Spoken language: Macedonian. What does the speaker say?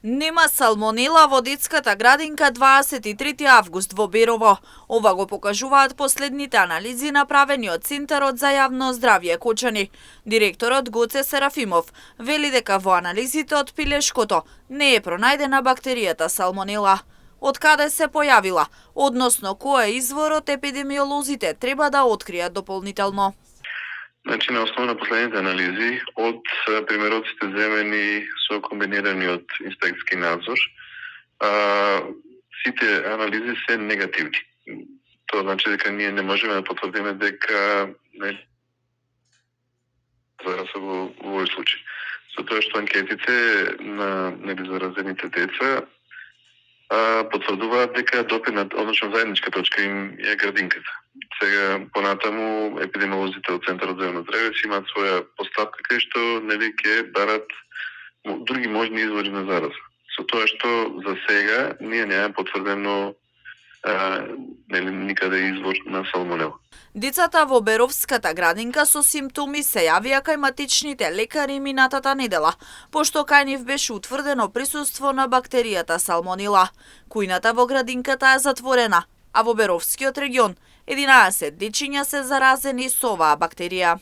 Нема салмонела во детската градинка 23 август во Берово. Ова го покажуваат последните анализи направени од Центарот за јавно здравје Кочани. Директорот Гоце Серафимов вели дека во анализите од пилешкото не е пронајдена бактеријата салмонела. Од каде се појавила, односно кој е изворот, епидемиолозите треба да откријат дополнително. Значи, на основа на последните анализи од примероците земени со комбинираниот инспекцијски надзор, сите анализи се негативни. Тоа значи дека ние не можеме да потврдиме дека зараза во овој случај. Со тоа што анкетите на заразените деца потврдуваат дека допирна, односно заедничка точка им е градинката. Сега понатаму епидемиолозите од Центарот за јавно здравје си имаат своја постапка кај што ќе барат други можни извори на зараза. Со тоа што за сега ние немаме потврдено никаде извор на салмонела. Децата во Беровската градинка со симптоми се јавија кај матичните лекари минатата недела, пошто кај нив беше утврдено присуство на бактеријата салмонела. Кујната во градинката е затворена, а во Беровскиот регион 11 дечиња се заразени со оваа бактерија.